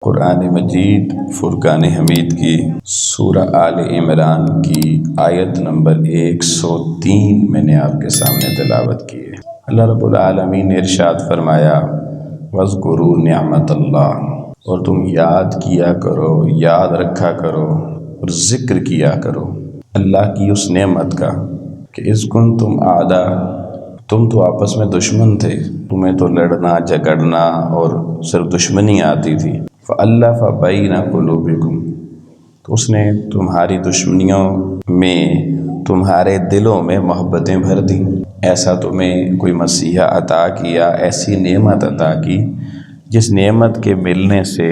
قرآن مجید فرقان حمید کی سورہ آل عمران کی آیت نمبر 103 میں نے آپ کے سامنے تلاوت کی ہے۔ اللہ رب العالمین نے ارشاد فرمایا وَاذْكُرُوا نِعْمَتَ اللَّهِ، اور تم یاد کیا کرو، یاد رکھا کرو اور ذکر کیا کرو اللہ کی اس نعمت کا کہ اذ کنتم اعداء، تم تو آپس میں دشمن تھے، تمہیں تو لڑنا جھگڑنا اور صرف دشمنی آتی تھی۔ فَأَلَّفَ بَيْنَ قُلُوبِكُمْ، تو اس نے تمہاری دشمنیوں میں تمہارے دلوں میں محبتیں بھر دیں، ایسا تمہیں کوئی مسیحا عطا کیا، ایسی نعمت عطا کی جس نعمت کے ملنے سے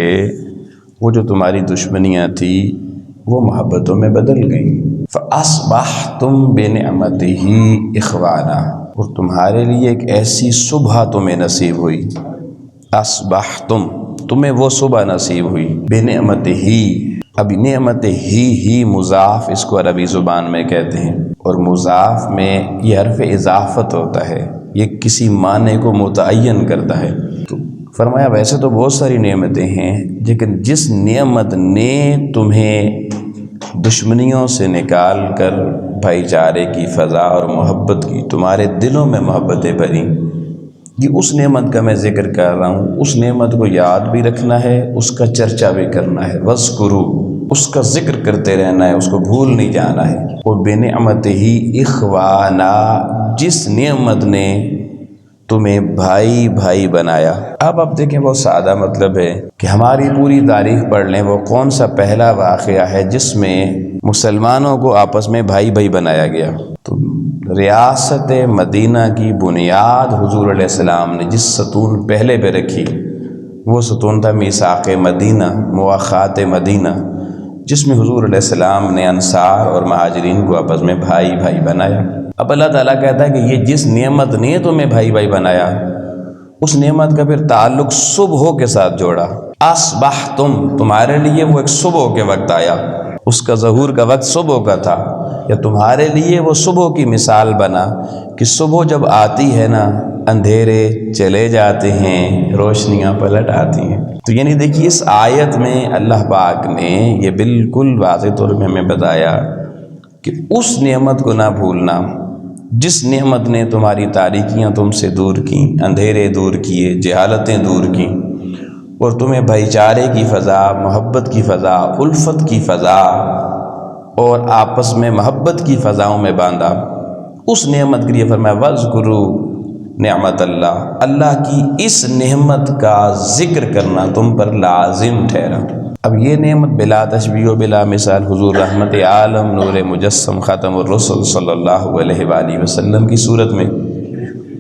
وہ جو تمہاری دشمنیاں تھیں وہ محبتوں میں بدل گئیں۔ فَأَصْبَحْتُمْ بِنِعْمَتِهِ إِخْوَانًا، اور تمہارے لیے ایک ایسی صبح تمہیں نصیب ہوئی۔ اصبحتم، تمہیں وہ صبح نصیب ہوئی، بنعمتہ، اب نعمت ہی مضاف اس کو عربی زبان میں کہتے ہیں، اور مضاف میں یہ حرف اضافت ہوتا ہے، یہ کسی معنی کو متعین کرتا ہے۔ تو فرمایا ویسے تو بہت ساری نعمتیں ہیں، لیکن جس نعمت نے تمہیں دشمنیوں سے نکال کر بھائی چارے کی فضا اور محبت کی، تمہارے دلوں میں محبتیں بھریں، یہ اس نعمت کا میں ذکر کر رہا ہوں۔ اس نعمت کو یاد بھی رکھنا ہے، اس کا چرچا بھی کرنا ہے، وَاذْكُرُوا، اس کا ذکر کرتے رہنا ہے، اس کو بھول نہیں جانا ہے۔ اور بِنِعْمَتِهِ إِخْوَانًا، جس نعمت نے تمہیں بھائی بھائی بنایا۔ اب آپ دیکھیں بہت سادہ مطلب ہے کہ ہماری پوری تاریخ پڑھ لیں، وہ کون سا پہلا واقعہ ہے جس میں مسلمانوں کو آپس میں بھائی بھائی بنایا گیا؟ تو ریاست مدینہ کی بنیاد حضور علیہ السلام نے جس ستون پہلے پہ رکھی وہ ستون تھا میثاق مدینہ، مواخات مدینہ، جس میں حضور علیہ السلام نے انصار اور مہاجرین کو آپس میں بھائی بھائی بنایا۔ اب اللہ تعالیٰ کہتا ہے کہ یہ جس نعمت نے تمہیں بھائی بھائی بنایا، اس نعمت کا پھر تعلق صبح کے ساتھ جوڑا۔ اصبحتم، تمہارے لیے وہ ایک صبح کے وقت آیا، اس کا ظہور کا وقت صبح کا تھا، یا تمہارے لیے وہ صبح کی مثال بنا کہ صبح جب آتی ہے نا، اندھیرے چلے جاتے ہیں، روشنیاں پلٹ آتی ہیں۔ تو یعنی دیکھیے اس آیت میں اللہ پاک نے یہ بالکل واضح طور پہ ہمیں بتایا کہ اس نعمت کو نہ بھولنا جس نعمت نے تمہاری تاریکیاں تم سے دور کیں، اندھیرے دور کیے، جہالتیں دور کیں، اور تمہیں بھائی چارے کی فضا، محبت کی فضا، الفت کی فضا اور آپس میں محبت کی فضاؤں میں باندھا، اس نعمت کے لیے فرمایا وَاذْكُرُوا نعمت اللہ، اللہ کی اس نعمت کا ذکر کرنا تم پر لازم ٹھہرا۔ اب یہ نعمت بلا تشبیہ و بلا مثال حضور رحمت عالم نور مجسم خاتم الرسل صلی اللہ علیہ وآلہ وسلم کی صورت میں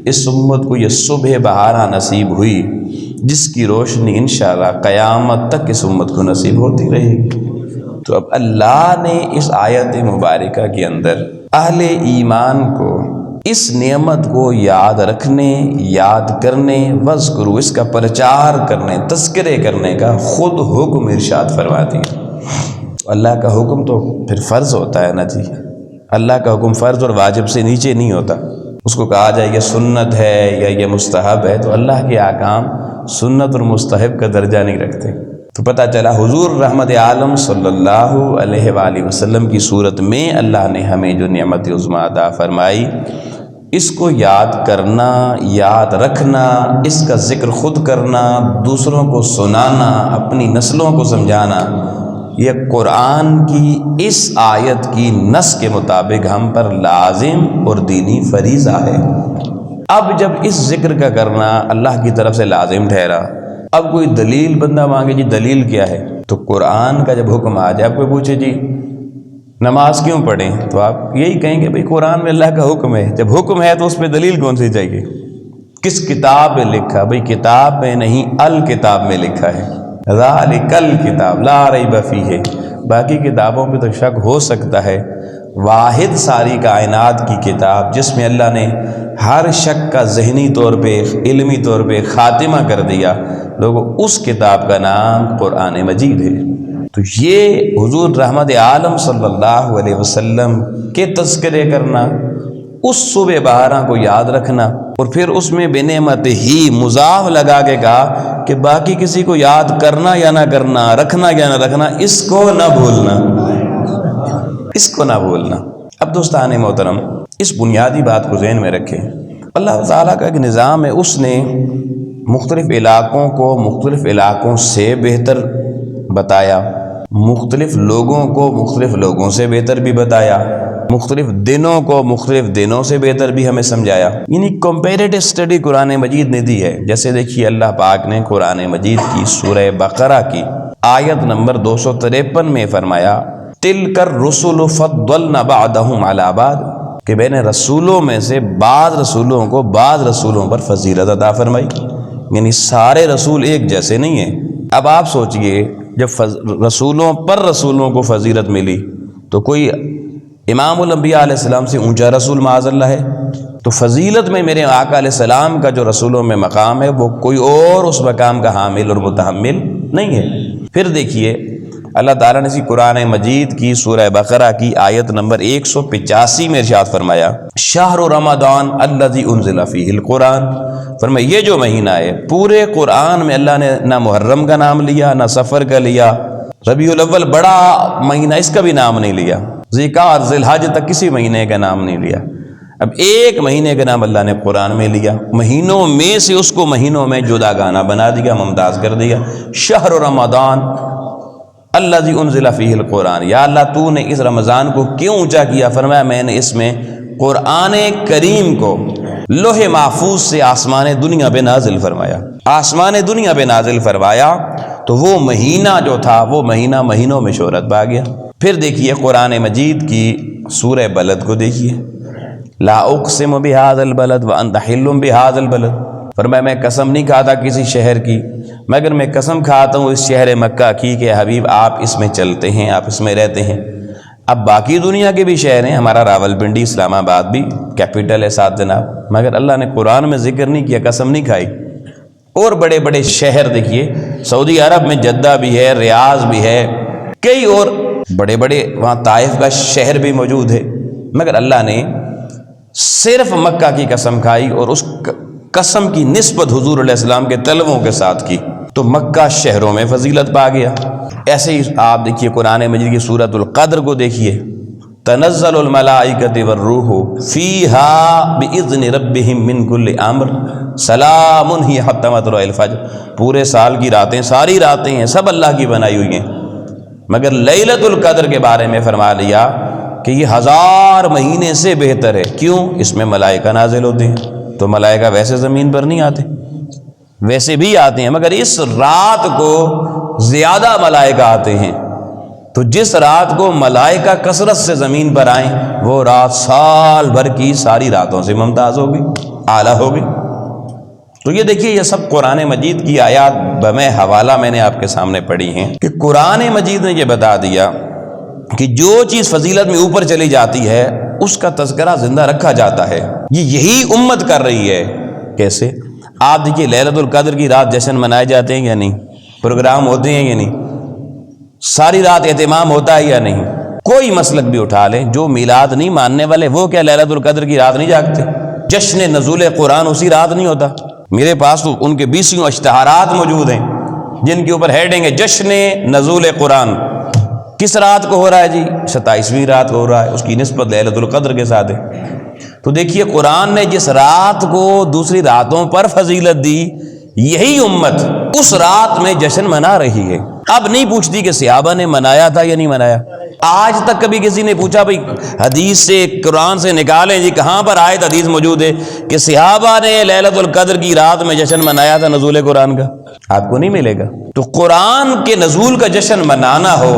اس امت کو یہ صبح بہارا نصیب ہوئی، جس کی روشنی انشاءاللہ قیامت تک اس امت کو نصیب ہوتی رہے گی۔ تو اب اللہ نے اس آیت مبارکہ کے اندر اہل ایمان کو اس نعمت کو یاد رکھنے، یاد کرنے، وَاذْكُرُوا، اس کا پرچار کرنے، تذکرے کرنے کا خود حکم ارشاد فرما دیا۔ اللہ کا حکم تو پھر فرض ہوتا ہے نا جی، اللہ کا حکم فرض اور واجب سے نیچے نہیں ہوتا۔ اس کو کہا جائے یہ سنت ہے یا یہ مستحب ہے، تو اللہ کے احکام سنت اور مستحب کا درجہ نہیں رکھتے۔ تو پتہ چلا حضور رحمت عالم صلی اللہ علیہ وآلہ وسلم کی صورت میں اللہ نے ہمیں جو نعمت عظمیٰ عطا فرمائی، اس کو یاد کرنا، یاد رکھنا، اس کا ذکر خود کرنا، دوسروں کو سنانا، اپنی نسلوں کو سمجھانا، یہ قرآن کی اس آیت کی نص کے مطابق ہم پر لازم اور دینی فریضہ ہے۔ اب جب اس ذکر کا کرنا اللہ کی طرف سے لازم ٹھہرا، اب کوئی دلیل بندہ مانگے جی دلیل کیا ہے، تو قرآن کا جب حکم آ جائے، اب کوئی پوچھے جی نماز کیوں پڑھیں، تو آپ یہی کہیں گے بھئی قرآن میں اللہ کا حکم ہے، جب حکم ہے تو اس پہ دلیل کون سی چاہیے؟ کس کتاب میں لکھا؟ بھئی کتاب میں نہیں، الکتاب میں لکھا ہے، ذالک الکتاب لا ریب فیہ۔ باقی کتابوں پہ تو شک ہو سکتا ہے، واحد ساری کائنات کی کتاب جس میں اللہ نے ہر شک کا ذہنی طور پہ، علمی طور پہ خاتمہ کر دیا، لوگوں اس کتاب کا نام قرآن مجید ہے۔ تو یہ حضور رحمت عالم صلی اللہ علیہ وسلم کے تذکرے کرنا، اس صبح بہارا کو یاد رکھنا، اور پھر اس میں بنعمت ہی مضاف لگا کے کہا کہ باقی کسی کو یاد کرنا یا نہ کرنا، رکھنا یا نہ رکھنا، اس کو نہ بھولنا، اس کو نہ بھولنا۔ اب دوستان محترم، اس بنیادی بات کو ذہن میں رکھیں، اللہ تعالیٰ کا ایک نظام ہے، اس نے مختلف علاقوں کو مختلف علاقوں سے بہتر بتایا، مختلف لوگوں کو مختلف لوگوں سے بہتر بھی بتایا، مختلف دنوں کو مختلف دنوں سے بہتر بھی ہمیں سمجھایا، یعنی کمپیریٹو اسٹڈی قرآن مجید نے دی ہے۔ جیسے دیکھیے اللہ پاک نے قرآن مجید کی سورہ بقرہ کی آیت نمبر 253 میں فرمایا تِلْكَ الرُّسُلُ فَضَّلْنَا بَعْضَهُمْ عَلَىٰ بَعْضٍ، کہ میں نے رسولوں میں سے بعض رسولوں کو بعض رسولوں پر فضیلت عطا فرمائی، یعنی سارے رسول ایک جیسے نہیں ہیں۔ اب آپ سوچئے جب رسولوں پر رسولوں کو فضیلت ملی تو کوئی امام الانبیاء علیہ السلام سے اونچا رسول معاذ اللہ ہے؟ تو فضیلت میں میرے آقا علیہ السلام کا جو رسولوں میں مقام ہے وہ کوئی اور اس مقام کا حامل اور متحمل نہیں ہے۔ پھر دیکھیے اللہ تعالیٰ نے اسی قرآن مجید کی سورہ بقرہ کی آیت نمبر 185 میں ارشاد فرمایا شہر رمضان الذی انزل فیہ القرآن، فرمایا یہ جو مہینہ ہے پورے قرآن میں اللہ نے نہ محرم کا نام لیا، نہ سفر کا لیا، ربیع الاول بڑا مہینہ اس کا بھی نام نہیں لیا، ذیقعدہ ذوالحج تک کسی مہینے کا نام نہیں لیا۔ اب ایک مہینے کا نام اللہ نے قرآن میں لیا، مہینوں میں سے اس کو مہینوں میں جدا گانا بنا دیا، ممتاز کر دیا۔ شہر رمضان الذی انزل فیہ القرآن، یا اللہ تو نے اس رمضان کو کیوں اونچا کیا؟ فرمایا میں نے اس میں قرآن کریم کو لوح محفوظ سے آسمان دنیا پہ نازل فرمایا، آسمان دنیا پہ نازل فرمایا تو وہ مہینہ جو تھا وہ مہینہ مہینوں میں شہرت پا گیا۔ پھر دیکھیے قرآن مجید کی سورہ بلد کو دیکھیے، لا اقسم بہذا البلد وانت حل بہذا البلد، فرمایا میں قسم نہیں کھاتا کسی شہر کی مگر میں قسم کھاتا ہوں اس شہر مکہ کی کہ حبیب آپ اس میں چلتے ہیں، آپ اس میں رہتے ہیں۔ اب باقی دنیا کے بھی شہر ہیں، ہمارا راول پنڈی اسلام آباد بھی کیپٹل ہے ساتھ جناب، مگر اللہ نے قرآن میں ذکر نہیں کیا، قسم نہیں کھائی۔ اور بڑے بڑے شہر دیکھیے، سعودی عرب میں جدہ بھی ہے، ریاض بھی ہے، کئی اور بڑے بڑے، وہاں طائف کا شہر بھی موجود ہے، مگر اللہ نے صرف مکہ کی قسم کھائی اور اس قسم کی نسبت حضور علیہ السلام کے طلبوں کے ساتھ کی تو مکہ شہروں میں فضیلت پا گیا۔ ایسے ہی آپ دیکھیے قرآن مجید کی سورۃ القدر کو دیکھیے، تنزل الملائکۃ والروح فیہا باذن ربہم من کل امر سلام ہی حتی مطلع الفجر، پورے سال کی راتیں ساری راتیں ہیں سب اللہ کی بنائی ہوئی ہیں، مگر لیلۃ القدر کے بارے میں فرما لیا کہ یہ 1000 مہینے سے بہتر ہے۔ کیوں؟ اس میں ملائکہ نازل ہوتے ہیں، تو ملائکہ ویسے زمین پر نہیں آتے، ویسے بھی آتے ہیں مگر اس رات کو زیادہ ملائکہ آتے ہیں، تو جس رات کو ملائکہ کثرت سے زمین پر آئیں وہ رات سال بھر کی ساری راتوں سے ممتاز ہوگی، اعلیٰ ہوگی۔ تو یہ دیکھیے یہ سب قرآن مجید کی آیات بمیں حوالہ میں نے آپ کے سامنے پڑھی ہیں کہ قرآن مجید نے یہ بتا دیا کہ جو چیز فضیلت میں اوپر چلی جاتی ہے اس کا تذکرہ زندہ رکھا جاتا ہے، یہی امت کر رہی ہے۔ کیسے؟ آپ دیکھیے لیلۃ القدر کی رات جشن منائے جاتے ہیں یا نہیں، پروگرام ہوتے ہیں یا نہیں، ساری رات اہتمام ہوتا ہے یا نہیں؟ کوئی مسلک بھی اٹھا لیں، جو میلاد نہیں ماننے والے وہ کیا لیلۃ القدر کی رات نہیں جاگتے؟ جشن نزول قرآن اسی رات نہیں ہوتا؟ میرے پاس تو ان کے 20 اشتہارات موجود ہیں جن کے اوپر ہیڈنگ ہے جشن نزول قرآن۔ کس رات کو ہو رہا ہے جی؟ 27ویں رات کو ہو رہا ہے، اس کی نسبت لیلۃ القدر کے ساتھ ہے۔ تو دیکھیے قرآن نے جس رات کو دوسری راتوں پر فضیلت دی، یہی امت اس رات میں جشن منا رہی ہے۔ اب نہیں پوچھتی کہ صحابہ نے منایا تھا یا نہیں منایا، آج تک کبھی کسی نے پوچھا بھائی حدیث سے قرآن سے نکالیں جی کہاں پر آیت حدیث موجود ہے کہ صحابہ نے لیلۃ القدر کی رات میں جشن منایا تھا نزول قرآن کا؟ آپ کو نہیں ملے گا۔ تو قرآن کے نزول کا جشن منانا ہو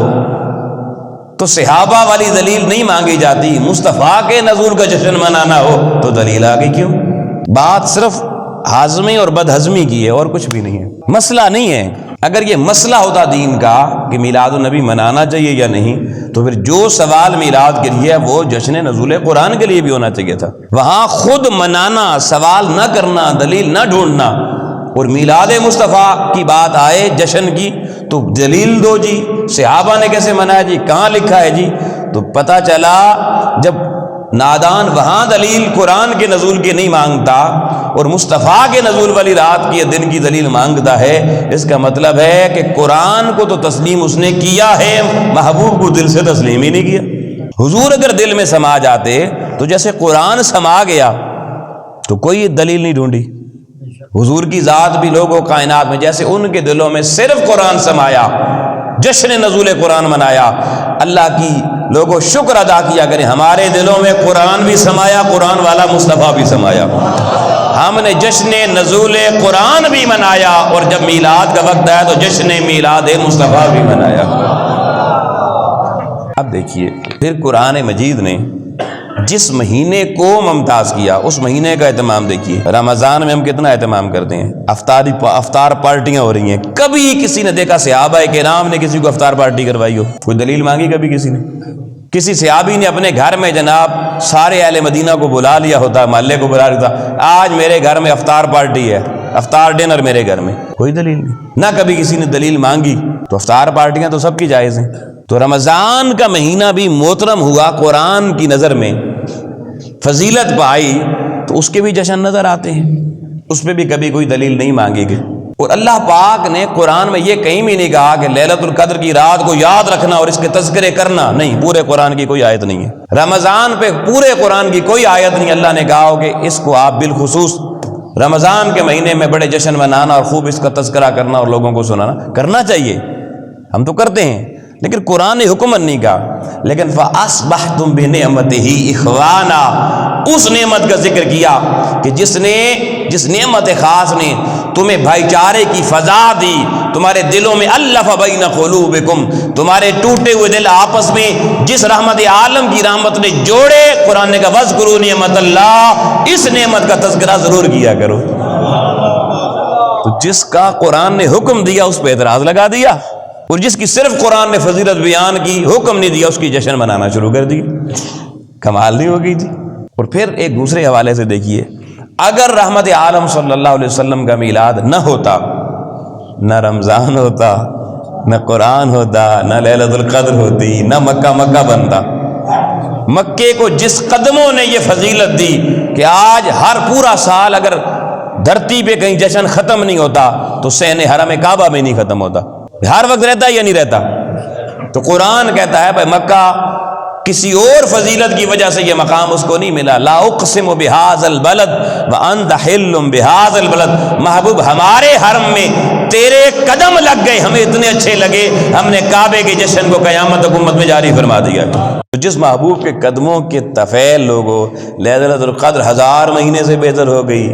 تو صحابہ والی دلیل نہیں مانگی جاتی، مصطفیٰ کے نزول کا جشن منانا ہو تو دلیل آ گئی۔ کیوں؟ بات صرف ہاضمے اور بد ہضمی کی ہے اور کچھ بھی نہیں ہے، مسئلہ نہیں ہے۔ اگر یہ مسئلہ ہوتا دین کا کہ میلاد النبی منانا چاہیے یا نہیں تو پھر جو سوال میلاد کے لیے وہ جشن نزول قرآن کے لیے بھی ہونا چاہیے تھا۔ وہاں خود منانا، سوال نہ کرنا، دلیل نہ ڈھونڈنا، اور میلاد مصطفیٰ کی بات آئے جشن کی تو دلیل دو جی، صحابہ نے کیسے منایا جی، کہاں لکھا ہے جی؟ تو پتہ چلا جب نادان وہاں دلیل قرآن کے نزول کی نہیں مانگتا اور مصطفیٰ کے نزول والی رات کی دن کی دلیل مانگتا ہے، اس کا مطلب ہے کہ قرآن کو تو تسلیم اس نے کیا ہے، محبوب کو دل سے تسلیم ہی نہیں کیا۔ حضور اگر دل میں سما جاتے تو جیسے قرآن سما گیا تو کوئی دلیل نہیں ڈھونڈی۔ حضور کی ذات بھی لوگوں کائنات میں جیسے ان کے دلوں میں صرف قرآن سمایا، جشن نزول قرآن منایا، اللہ کی لوگوں شکر ادا کیا کریں ہمارے دلوں میں قرآن بھی سمایا، قرآن والا مصطفیٰ بھی سمایا، ہم نے جشن نزول قرآن بھی منایا، اور جب میلاد کا وقت آیا تو جشن میلاد مصطفیٰ بھی منایا۔ اب دیکھیے پھر قرآن مجید نے جس مہینے کو ممتاز کیا اس مہینے کا اہتمام دیکھیے۔ رمضان میں ہم کتنا اہتمام کرتے ہیں، افطار پارٹیاں ہو رہی ہیں، کبھی کسی نے دیکھا صحابہ کرام نے کسی کو افطار پارٹی کروائی ہو؟ کوئی دلیل مانگی کبھی کسی نے؟ کسی صحابی نے اپنے گھر میں جناب سارے اہل مدینہ کو بلا لیا ہوتا، محلے کو بلا لیا ہوتا، آج میرے گھر میں افطار پارٹی ہے، افطار ڈنر میرے گھر میں؟ کوئی دلیل نہیں، نہ کبھی کسی نے دلیل مانگی۔ تو افطار پارٹیاں تو سب کی جائز ہیں۔ تو رمضان کا مہینہ بھی محترم ہوا، قرآن کی نظر میں فضیلت پائی تو اس کے بھی جشن نظر آتے ہیں، اس پہ بھی کبھی کوئی دلیل نہیں مانگی گئی۔ اور اللہ پاک نے قرآن میں یہ کہیں بھی نہیں کہا کہ لیلۃ القدر کی رات کو یاد رکھنا اور اس کے تذکرے کرنا، نہیں، پورے قرآن کی کوئی آیت نہیں ہے۔ رمضان پہ پورے قرآن کی کوئی آیت نہیں، اللہ نے کہا ہو کہ اس کو آپ بالخصوص رمضان کے مہینے میں بڑے جشن منانا اور خوب اس کا تذکرہ کرنا اور لوگوں کو سنانا، کرنا چاہیے، ہم تو کرتے ہیں، لیکن قرآن نے حکم نہیں کہا۔ لیکن فَأَصْبَحْتُمْ بِنِعْمَتِهِ إِخْوَانًا، اس نعمت کا ذکر کیا کہ جس نعمت خاص نے تمہیں بھائی چارے کی فضا دی، تمہارے دلوں میں الف بین قلوبکم، تمہارے ٹوٹے ہوئے دل آپس میں جس رحمت عالم کی رحمت نے جوڑے، قرآن نے کہا وَاذْكُرُوا نعمت اللہ، اس نعمت کا تذکرہ ضرور کیا کرو۔ تو جس کا قرآن نے حکم دیا اس پہ اعتراض لگا دیا، اور جس کی صرف قرآن نے فضیلت بیان کی، حکم نہیں دیا، اس کی جشن منانا شروع کر دی۔ کمال نہیں ہوگی جی؟ اور پھر ایک دوسرے حوالے سے دیکھیے، اگر رحمت عالم صلی اللہ علیہ وسلم کا میلاد نہ ہوتا، نہ رمضان ہوتا، نہ قرآن ہوتا، نہ لیلۃ القدر ہوتی، نہ مکہ بنتا۔ مکے کو جس قدموں نے یہ فضیلت دی کہ آج ہر پورا سال اگر دھرتی پہ کہیں جشن ختم نہیں ہوتا تو صحن حرم کعبہ میں نہیں ختم ہوتا، ہر وقت رہتا یا نہیں رہتا؟ تو قرآن کہتا ہے بھائی مکہ کسی اور فضیلت کی وجہ سے یہ مقام اس کو نہیں ملا، لا اقسم بہذا البلد وانت حل بہذا البلد، محبوب ہمارے حرم میں تیرے قدم لگ گئے، ہمیں اتنے اچھے لگے، ہم نے کعبے کے جشن کو قیامت تک امت میں جاری فرما دیا۔ تو جس محبوب کے قدموں کے طفیل لوگوں، لیلۃ القدر 1000 مہینے سے بہتر ہو گئی،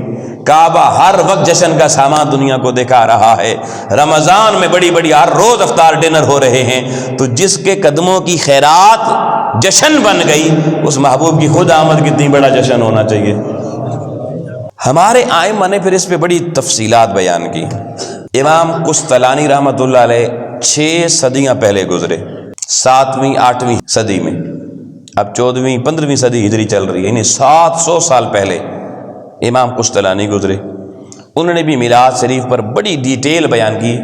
کعبہ ہر وقت جشن کا سامان دنیا کو دکھا رہا ہے، رمضان میں بڑی بڑی ہر روز افطار ڈنر ہو رہے ہیں، تو جس کے قدموں کی خیرات جشن بن گئی، اس محبوب کی خود آمد کتنی بڑا جشن ہونا چاہیے۔ ہمارے آئمہ نے پھر اس پہ بڑی تفصیلات بیان کی۔ امام قسطلانی رحمۃ اللہ علیہ 6 صدیاں پہلے گزرے، 7ویں 8ویں صدی میں، اب 14ویں 15ویں صدی ہجری چل رہی ہے، یعنی 700 سال پہلے امام قسطلانی گزرے۔ انہوں نے بھی میلاد شریف پر بڑی ڈیٹیل بیان کی،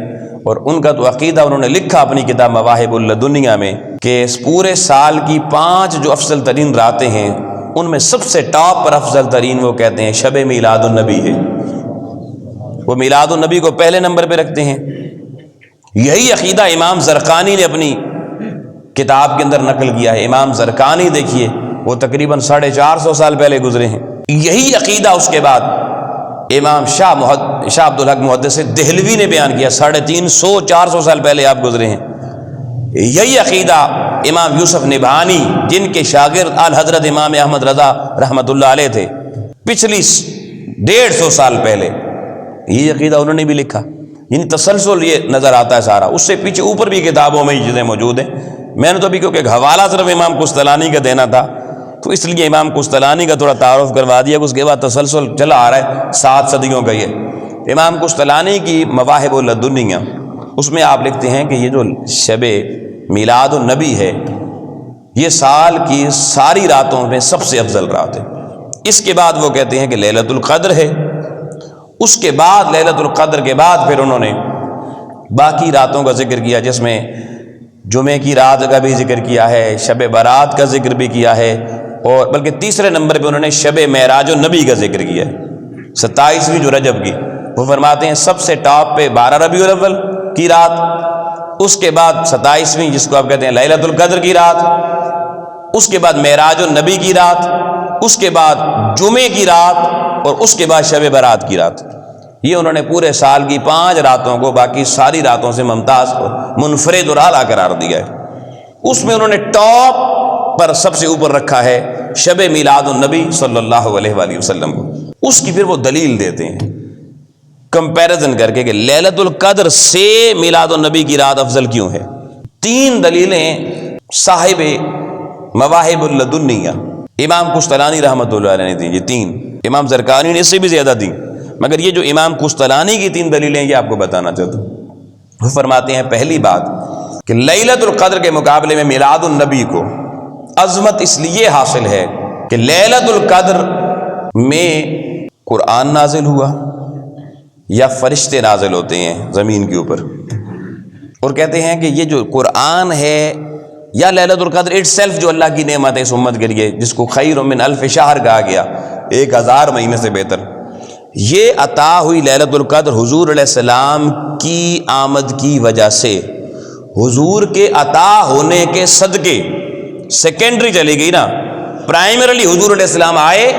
اور ان کا تو عقیدہ انہوں نے لکھا اپنی کتاب مواہب اللدنیہ میں کہ پورے سال کی 5 جو افضل ترین راتیں ہیں ان میں سب سے ٹاپ پر افضل ترین وہ کہتے ہیں شب میلاد النبی ہے، وہ میلاد النبی کو پہلے نمبر پہ رکھتے ہیں۔ یہی عقیدہ امام زرقانی نے اپنی کتاب کے اندر نقل کیا ہے۔ امام زرقانی دیکھیے وہ تقریباً 450 سال پہلے گزرے ہیں۔ یہی عقیدہ اس کے بعد امام شاہ عبدالحق محدث دہلوی نے بیان کیا، 350 400 سال پہلے آپ گزرے ہیں۔ یہی عقیدہ امام یوسف نبہانی جن کے شاگرد الحضرت امام احمد رضا رحمۃ اللہ علیہ تھے، پچھلی 150 سال پہلے یہ عقیدہ انہوں نے بھی لکھا۔ یعنی تسلسل یہ نظر آتا ہے سارا، اس سے پیچھے اوپر بھی کتابوں میں یہ چیزیں موجود ہیں۔ میں نے تو ابھی کیونکہ حوالہ صرف امام قسطلانی کا دینا تھا تو اس لیے امام قسطلانی کا تھوڑا تعارف کروا دیا، اس کے بعد تسلسل چلا آ رہا ہے 7 صدیوں کا۔ یہ امام قسطلانی کی مواہب اللدنیہ، اس میں آپ لکھتے ہیں کہ یہ جو شب میلاد النبی ہے یہ سال کی ساری راتوں میں سب سے افضل رات ہے۔ اس کے بعد وہ کہتے ہیں کہ لیلۃ القدر ہے، اس کے بعد لیلۃ القدر کے بعد پھر انہوں نے باقی راتوں کا ذکر کیا، جس میں جمعے کی رات کا بھی ذکر کیا ہے، شب برات کا ذکر بھی کیا ہے، اور بلکہ تیسرے نمبر پہ انہوں نے شب معراج النبی کا ذکر کیا ہے۔ 27ویں جو رجب کی، وہ فرماتے ہیں سب سے ٹاپ پہ 12 ربیع الاول کی رات، اس کے بعد 27ویں جس کو آپ کہتے ہیں لیلۃ القدر کی رات، اس کے بعد معراج النبی کی رات، اس کے بعد جمعے کی رات، اور اس کے بعد شب برات کی رات۔ یہ انہوں نے پورے سال کی 5 راتوں کو باقی ساری راتوں سے ممتاز منفرد اور اعلیٰ قرار دیا ہے۔ اس میں انہوں نے ٹاپ پر سب سے اوپر رکھا ہے شب میلاد النبی صلی اللہ علیہ وآلہ وسلم کو۔ اس کی پھر وہ دلیل دیتے ہیں کمپیریزن کر کے کہ لیلۃ القدر سے میلاد النبی کی رات افضل کیوں ہے۔ 3 دلیلیں صاحب مواہب اللدنیہ امام قسطلانی رحمۃ اللہ علیہ نے دیں، یہ 3 امام زرقانی نے اس سے بھی زیادہ دیں، مگر یہ جو امام قسطلانی کی 3 دلیلیں یہ آپ کو بتانا چاہتا ہوں۔ وہ فرماتے ہیں پہلی بات کہ لیلۃ القدر کے مقابلے میں میلاد النبی کو عظمت اس لیے حاصل ہے کہ لیلۃ القدر میں قرآن نازل ہوا یا فرشتے نازل ہوتے ہیں زمین کے اوپر، اور کہتے ہیں کہ یہ جو قرآن ہے یا لیلۃ القدر اٹ سیلف جو اللہ کی نعمت ہے اس امت کے لیے، جس کو خیر من الف شہر کہا گیا، 1000 مہینے سے بہتر، یہ عطا ہوئی لیلۃ القدر حضور علیہ السلام کی آمد کی وجہ سے، حضور کے عطا ہونے کے صدقے، سیکنڈری چلی گئی نا، پرائمرلی حضور علیہ السلام آئے،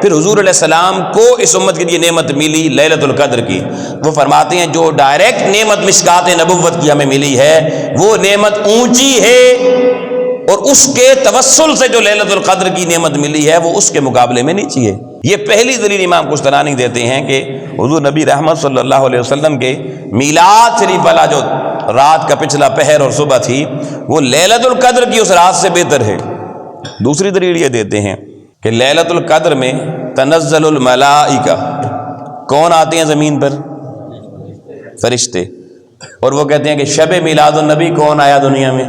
پھر حضور علیہ السلام کو اس امت کے لیے نعمت ملی لیلۃ القدر کی۔ وہ فرماتے ہیں جو ڈائریکٹ نعمت مشکات نبوت کی ہمیں ملی ہے وہ نعمت اونچی ہے، اور اس کے توسل سے جو لیلۃ القدر کی نعمت ملی ہے وہ اس کے مقابلے میں نیچی ہے۔ یہ پہلی دلیل امام قسطلانی دیتے ہیں کہ حضور نبی رحمت صلی اللہ علیہ وسلم کے میلاد شریف والا جو رات کا پچھلا پہر اور صبح تھی وہ لیلۃ القدر کی اس رات سے بہتر ہے۔ دوسری دلیل یہ دیتے ہیں کہ لیلۃ القدر میں تنزل الملائکہ، کون آتے ہیں زمین پر؟ فرشتے، اور وہ کہتے ہیں کہ شب میلاد النبی کون آیا دنیا میں؟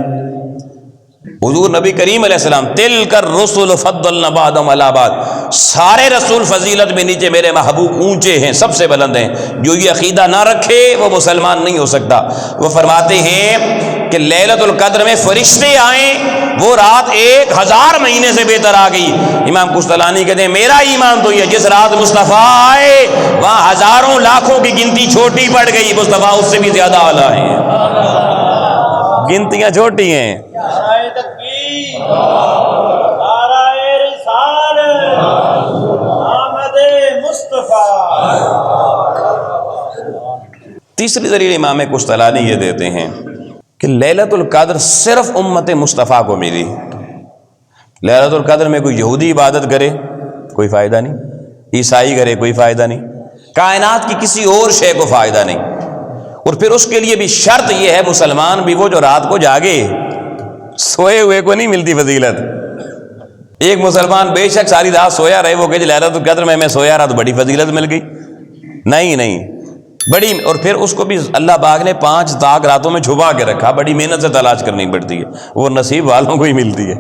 حضور نبی کریم علیہ السلام۔ تلک الرسل فضلنا بعضهم علی بعض، سارے رسول فضیلت میں نیچے میرے محبوب اونچے ہیں، سب سے بلند ہیں، جو یہ عقیدہ نہ رکھے وہ مسلمان نہیں ہو سکتا۔ وہ فرماتے ہیں کہ لیلۃ القدر میں فرشتے آئیں، وہ رات 1000 مہینے سے بہتر آ گئی۔ امام قسطلانی کہتے ہیں میرا ایمان تو یہ جس رات مصطفیٰ آئے وہاں ہزاروں لاکھوں کی گنتی چھوٹی پڑ گئی، مصطفیٰ اس سے بھی زیادہ اعلیٰ ہیں، گنتیاں چھوٹی ہیں۔ تیسری دلیل امام قسطلانی یہ دیتے ہیں کہ لیلۃ القدر صرف امت مصطفیٰ کو ملی۔ لیلۃ القدر میں کوئی یہودی عبادت کرے کوئی فائدہ نہیں، عیسائی کرے کوئی فائدہ نہیں، کائنات کی کسی اور شے کو فائدہ نہیں، اور پھر اس کے لیے بھی شرط یہ ہے مسلمان بھی وہ جو رات کو جاگے، سوئے ہوئے کو نہیں ملتی فضیلت۔ ایک مسلمان بے شک ساری رات سویا رہے، وہ کہ لیلۃ القدر میں سویا رہا تو بڑی فضیلت مل گئی، نہیں بڑی، اور پھر اس کو بھی اللہ پاک نے 5 طاق راتوں میں چھپا کے رکھا، بڑی محنت سے تلاش کرنی پڑتی ہے، وہ نصیب والوں کو ہی ملتی ہے۔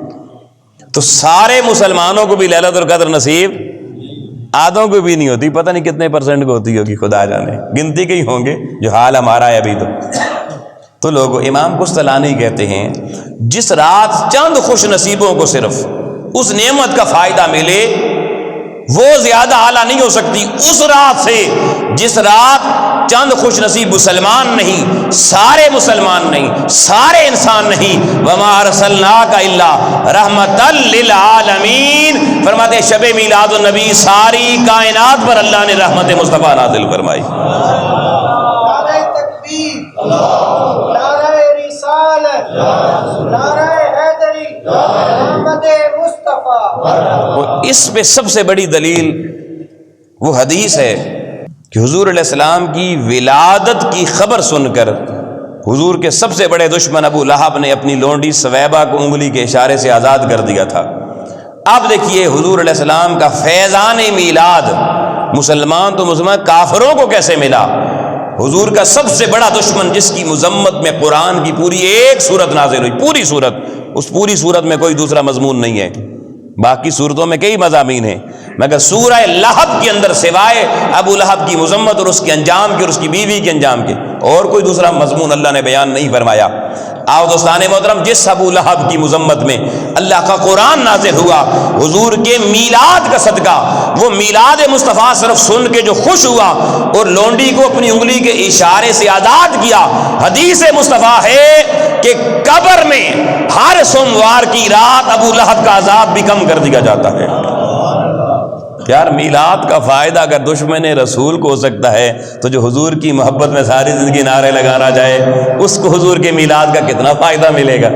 تو سارے مسلمانوں کو بھی لیلۃ القدر نصیب آدھوں کو بھی نہیں ہوتی، پتہ نہیں کتنے % کو ہوتی ہوگی، خدا جانے، گنتی کے ہی ہوں گے جو حال ہمارا ہے ابھی تو لوگوں۔ امام قسطلانی کہتے ہیں جس رات چند خوش نصیبوں کو صرف اس نعمت کا فائدہ ملے وہ زیادہ اعلیٰ نہیں ہو سکتی اس رات سے جس رات چند خوش نصیب مسلمان نہیں، سارے مسلمان نہیں، سارے انسان نہیں، وما ارسلناک الا رحمتا للعالمین۔ فرماتے ہیں شب میلاد النبی ساری کائنات پر اللہ نے رحمت مصطفیٰ نازل فرمائی۔ نعرہ تکبیر، نعرہ رسالت، نعرہ حیدری، محمد مصطفیٰ۔ اور اس پہ سب سے بڑی دلیل وہ حدیث ہے کہ حضور علیہ السلام کی ولادت کی خبر سن کر حضور کے سب سے بڑے دشمن ابو لہب نے اپنی لونڈی سویبہ کو انگلی کے اشارے سے آزاد کر دیا تھا۔ اب دیکھیے حضور علیہ السلام کا فیضان میلاد مسلمان تو مسلمان کافروں کو کیسے ملا؟ حضور کا سب سے بڑا دشمن جس کی مذمت میں قرآن کی پوری ایک سورت نازل ہوئی، پوری سورت، اس پوری سورت میں کوئی دوسرا مضمون نہیں ہے، باقی صورتوں میں کئی مضامین ہیں، مگر سورہ لہب کے اندر سوائے ابو لہب کی مذمت اور اس کے انجام کے اور اس کی بیوی کے انجام کے اور کوئی دوسرا مضمون اللہ نے بیان نہیں فرمایا۔ آؤ دوستان محترم، جس ابو لہب کی مذمت میں اللہ کا قرآن نازل ہوا، حضور کے میلاد کا صدقہ، وہ میلاد مصطفیٰ صرف سن کے جو خوش ہوا اور لونڈی کو اپنی انگلی کے اشارے سے آزاد کیا، حدیث مصطفیٰ ہے کہ قبر میں ہر سوموار کی رات ابو لہب کا عذاب بھی کم کر دیا جاتا ہے۔ یار میلاد کا فائدہ اگر دشمن رسول کو ہو سکتا ہے تو جو حضور کی محبت میں ساری زندگی نعرے لگانا جائے اس کو حضور کے میلاد کا کتنا فائدہ ملے گا۔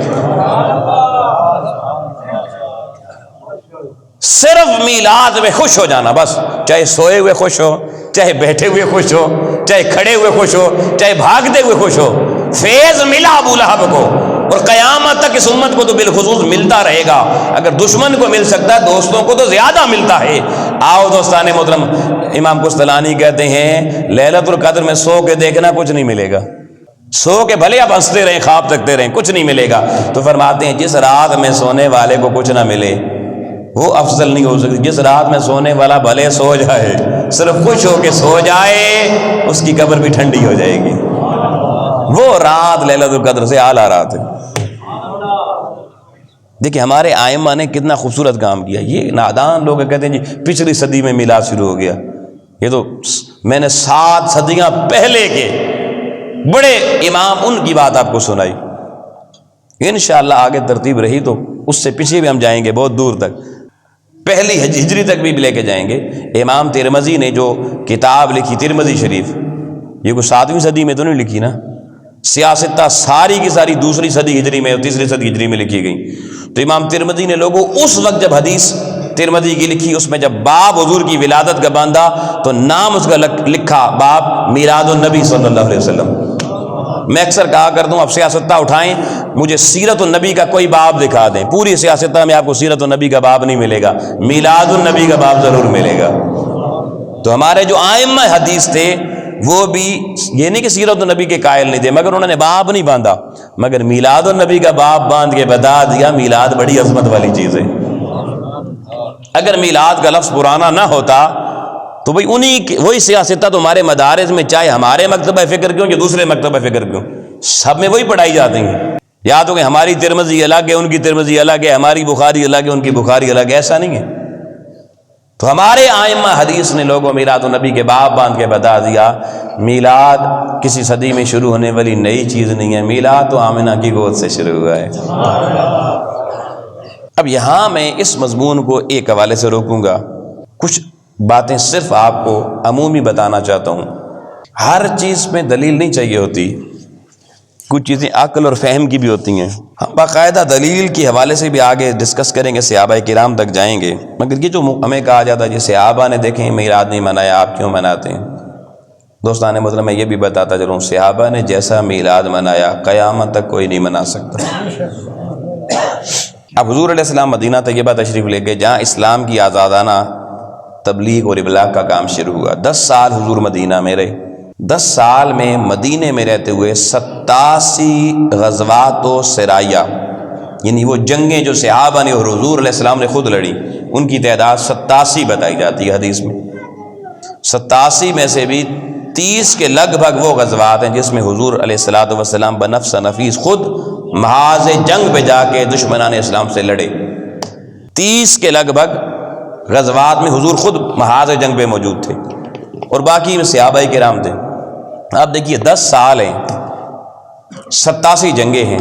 صرف میلاد میں خوش ہو جانا بس، چاہے سوئے ہوئے خوش ہو، چاہے بیٹھے ہوئے خوش ہو، چاہے کھڑے ہوئے خوش ہو، چاہے بھاگتے ہوئے خوش ہو، فیض ملا ابو لہب کو اور قیامت تک اس امت کو تو بالخصوص ملتا رہے گا۔ اگر دشمن کو مل سکتا ہے دوستوں کو تو زیادہ ملتا ہے۔ آؤ دوستان محترم، امام قسطلانی کہتے ہیں لیلۃ القدر میں سو کے دیکھنا کچھ نہیں ملے گا، سو کے بھلے آپ ہنستے رہیں خواب تکتے رہیں کچھ نہیں ملے گا۔ تو فرماتے ہیں جس رات میں سونے والے کو کچھ نہ ملے وہ افضل نہیں ہو سکتی جس رات میں سونے والا بھلے سو جائے، صرف خوش ہو کے سو جائے، اس کی قبر بھی ٹھنڈی ہو جائے گی۔ وہ رات لیلۃ القدر سے اعلیٰ رات ہے۔ دیکھیں ہمارے ائمہ نے کتنا خوبصورت کام کیا۔ یہ نادان لوگ کہتے ہیں جی پچھلی صدی میں میلاد شروع ہو گیا، یہ تو میں نے 7 صدیاں پہلے کے بڑے امام ان کی بات آپ کو سنائی۔ انشاءاللہ آگے ترتیب رہی تو اس سے پیچھے بھی ہم جائیں گے بہت دور تک، پہلی ہجری تک بھی لے کے جائیں گے۔ امام ترمذی نے جو کتاب لکھی ترمذی شریف، یہ کوئی 7ویں صدی میں تو نہیں لکھی نا، سیاستہ ساری کی ساری دوسری صدی ہجری میں اور تیسری صدی ہجری میں لکھی گئی۔ تو امام ترمذی نے لوگوں اس وقت جب حدیث ترمذی کی لکھی، اس میں جب باب حضور کی ولادت کا باندھا تو نام اس کا لکھا باب میلاد النبی صلی اللہ علیہ وسلم۔ میں اکثر کہا کرتا ہوں اب سیاستہ اٹھائیں مجھے سیرت النبی کا کوئی باب دکھا دیں، پوری سیاستہ میں آپ کو سیرت النبی کا باب نہیں ملے گا، میلاد النبی کا باب ضرور ملے گا۔ تو ہمارے جو ائمہ حدیث تھے وہ بھی یہ نہیں کہ سیرت النبی کے قائل نہیں تھے، مگر انہوں نے باب نہیں باندھا، مگر میلاد النبی کا باب باندھ کے بتا دیا میلاد بڑی عظمت والی چیز ہے۔ اگر میلاد کا لفظ پرانا نہ ہوتا تو بھئی وہی سیاستہ تمہارے مدارس میں، چاہے ہمارے مکتبہ فکر کیوں یا دوسرے مکتبہ فکر کیوں، سب میں وہی پڑھائی جاتی ہیں۔ یا تو کہ ہماری ترمذی الگ ہے ان کی ترمذی الگ ہے، ہماری بخاری الگ ہے ان کی بخاری الگ ہے، ایسا نہیں ہے۔ تو ہمارے ائمہ حدیث نے لوگوں میلاد النبی کے باب باندھ کے بتا دیا میلاد کسی صدی میں شروع ہونے والی نئی چیز نہیں ہے، میلاد تو آمنہ کی گود سے شروع ہوا ہے۔ اب یہاں میں اس مضمون کو ایک حوالے سے روکوں گا، کچھ باتیں صرف آپ کو عمومی بتانا چاہتا ہوں۔ ہر چیز میں دلیل نہیں چاہیے ہوتی، کچھ چیزیں عقل اور فہم کی بھی ہوتی ہیں۔ ہم باقاعدہ دلیل کے حوالے سے بھی آگے ڈسکس کریں گے، صحابہ کرام تک جائیں گے، مگر یہ جو ہمیں کہا جاتا ہے جی صحابہ نے دیکھیں میلاد نہیں منایا آپ کیوں مناتے ہیں، دوستان مطلب میں یہ بھی بتاتا چلوں صحابہ نے جیسا میلاد منایا قیامت تک کوئی نہیں منا سکتا۔ اب حضور علیہ السلام مدینہ طیبہ تشریف لے کے جہاں اسلام کی آزادانہ تبلیغ اور ابلاغ کا کام شروع ہوا، 10 سال حضور مدینہ میں رہے، 10 سال میں مدینے میں رہتے ہوئے 87 غزوات و سرایہ، یعنی وہ جنگیں جو صحابہ نے اور حضور علیہ السلام نے خود لڑی ان کی تعداد 87 بتائی جاتی ہے حدیث میں۔ 87 میں سے بھی 30 کے لگ بھگ وہ غزوات ہیں جس میں حضور علیہ الصلوۃ والسلام بنفس نفیس خود محاذ جنگ پہ جا کے دشمنان اسلام سے لڑے۔ 30 کے لگ بھگ غزوات میں حضور خود محاذ جنگ پہ موجود تھے اور باقی میں صحابہ کرام تھے۔ آپ دیکھیے 10 سال ہیں، 87 جنگیں ہیں،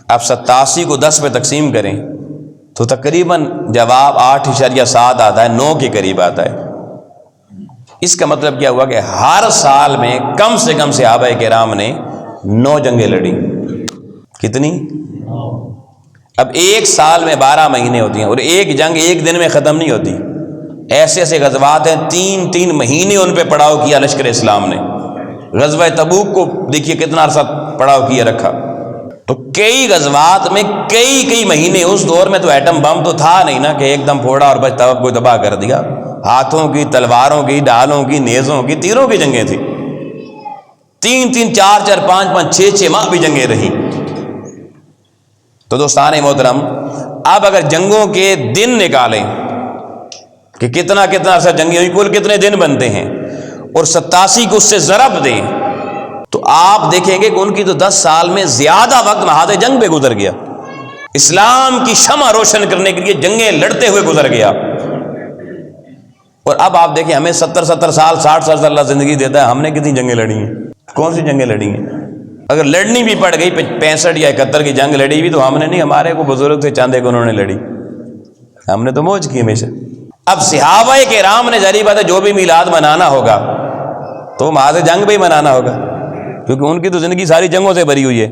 آپ 87 کو 10 پہ تقسیم کریں تو تقریباً جواب 8.7 آتا ہے، 9 کے قریب آتا ہے۔ اس کا مطلب کیا ہوا کہ ہر سال میں کم سے کم صحابہ کرام نے 9 جنگیں لڑی۔ کتنی؟ اب ایک سال میں 12 مہینے ہوتی ہیں اور ایک جنگ ایک دن میں ختم نہیں ہوتی، ایسے ایسے غزوات ہیں 3 مہینے ان پہ پڑاؤ کیا لشکر اسلام نے۔ غزوہ تبوک کو دیکھیے کتنا عرصہ پڑاؤ کیا رکھا، تو کئی غزوات میں کئی مہینے۔ اس دور میں تو ایٹم بم تو تھا نہیں نا کہ ایک دم پھوڑا اور بس کو تباہ کر دیا، ہاتھوں کی، تلواروں کی، ڈالوں کی، نیزوں کی، تیروں کی جنگیں تھیں۔ 3 4 5 6 ماہ بھی جنگیں رہی۔ تو دوستان محترم اب اگر جنگوں کے دن نکالیں کہ کتنا عرصہ جنگیں ہوئی، کل کتنے دن بنتے ہیں، اور 87 کو اس سے ضرب دیں تو آپ دیکھیں گے کہ ان کی تو 10 سال میں زیادہ وقت محاذ جنگ پہ گزر گیا، اسلام کی شمع روشن کرنے کے لیے جنگیں لڑتے ہوئے گزر گیا۔ اور اب آپ دیکھیں ہمیں 70 سال 60 سال اللہ زندگی دیتا ہے، ہم نے کتنی جنگیں لڑی ہیں؟ کون سی جنگیں لڑی ہیں؟ اگر لڑنی بھی پڑ گئی 65 یا 71 کی جنگ لڑی بھی تو ہم نے نہیں، ہمارے کو بزرگ تھے چاندے کو انہوں نے لڑی، ہم نے تو موج کی ہمیشہ۔ اب صحابہ کرام نے ظاہر بات ہے جو بھی میلاد منانا ہوگا تو محاذ جنگ پہ ہی منانا ہوگا، کیونکہ ان کی تو زندگی ساری جنگوں سے بھری ہوئی ہے۔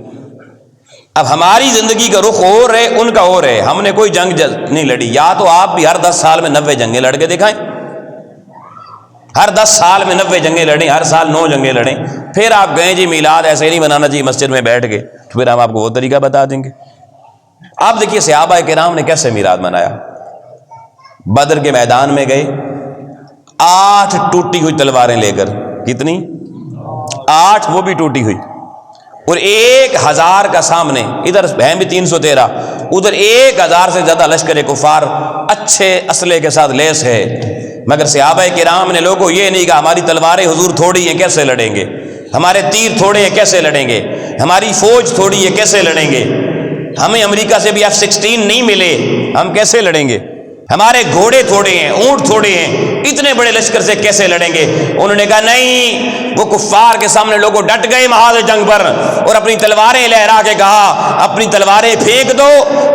اب ہماری زندگی کا رخ اور ہے، ان کا اور ہے، ہم نے کوئی جنگ نہیں لڑی۔ یا تو آپ بھی ہر 10 سال میں 90 جنگیں لڑ کے دکھائیں، ہر 10 سال میں 90 جنگیں لڑیں، ہر سال 9 جنگیں لڑیں، پھر آپ کہیں جی میلاد ایسے نہیں منانا چاہیے مسجد میں بیٹھ کے، پھر ہم آپ کو وہ طریقہ بتا دیں گے۔ آپ دیکھیے صحابہ کرام نے کیسے میلاد منایا۔ بدر کے میدان میں گئے 8 ٹوٹی ہوئی تلواریں لے کر، کتنی؟ 8، وہ بھی ٹوٹی ہوئی، اور 1000 کا سامنے، ادھر ہیں بھی 313، ادھر 1000 سے زیادہ لشکر کفار اچھے اسلحے کے ساتھ لیس ہے، مگر صحابہ کرام نے لوگوں یہ نہیں کہا ہماری تلواریں حضور تھوڑی ہیں کیسے لڑیں گے، ہمارے تیر تھوڑے ہیں کیسے لڑیں گے، ہماری فوج تھوڑی ہے کیسے لڑیں گے، ہمیں امریکہ سے بھی F-16 نہیں ملے، ہم کیسے لڑیں گے، ہمارے گھوڑے تھوڑے ہیں، اونٹ تھوڑے ہیں، اتنے بڑے لشکر سے کیسے لڑیں گے۔ انہوں نے کہا نہیں، وہ کفار کے سامنے لوگوں ڈٹ گئے محاذ جنگ پر، اور اپنی تلواریں لہرا کے کہا اپنی تلواریں پھینک دو،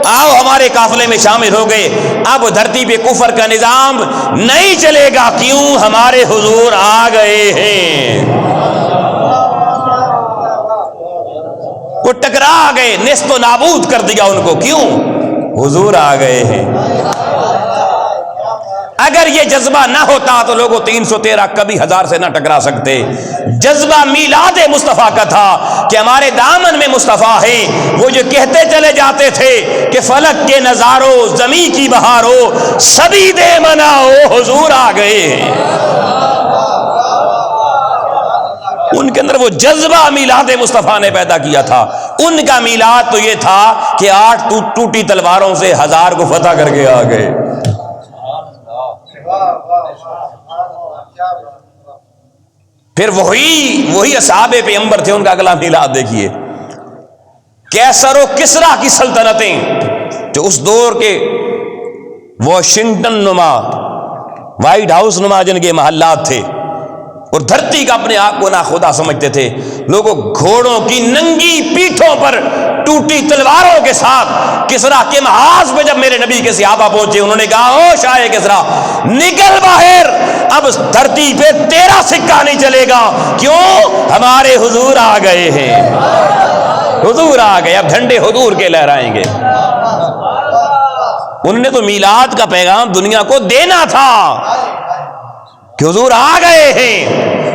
آؤ ہمارے قافلے میں شامل ہو گئے، اب دھرتی پہ کفر کا نظام نہیں چلے گا، کیوں؟ ہمارے حضور آ گئے ہیں۔ وہ ٹکرا گئے، نیست و نابود کر دیا ان کو، کیوں؟ حضور آ گئے ہیں۔ اگر یہ جذبہ نہ ہوتا تو لوگوں 313 کبھی 1000 سے نہ ٹکرا سکتے۔ جذبہ میلاد مصطفیٰ کا تھا کہ ہمارے دامن میں مصطفیٰ ہے، وہ جو کہتے چلے جاتے تھے کہ فلک کے نظاروں زمین کی بہاروں سبھی دے مناؤ، حضور آ گئے ہیں۔ ان کے اندر وہ جذبہ میلاد مصطفیٰ نے پیدا کیا تھا۔ ان کا میلاد تو یہ تھا کہ 8 ٹوٹی تلواروں سے 1000 کو فتح کر کے آ گئے۔ پھر وہی اصحاب پیغمبر تھے، ان کا اگلا میلاد دیکھیے۔ کیسر و کسریٰ کی سلطنتیں جو اس دور کے واشنگٹن نما، وائٹ ہاؤس نما جن کے محلات تھے، اور دھرتی کا اپنے آپ کو نا خدا سمجھتے تھے، لوگوں گھوڑوں کی ننگی پیٹھوں پر ٹوٹی تلواروں کے ساتھ کسریٰ کے محاذ پہ جب میرے نبی کے صحابہ پہنچے، انہوں نے کہا او شاہ کسریٰ نکل باہر، اب دھرتی پہ تیرا سکہ نہیں چلے گا، کیوں؟ ہمارے حضور آ گئے ہیں، حضور آ گئے، اب جھنڈے حضور کے لہرائیں گے۔ انہوں نے تو میلاد کا پیغام دنیا کو دینا تھا کہ حضور آ گئے ہیں،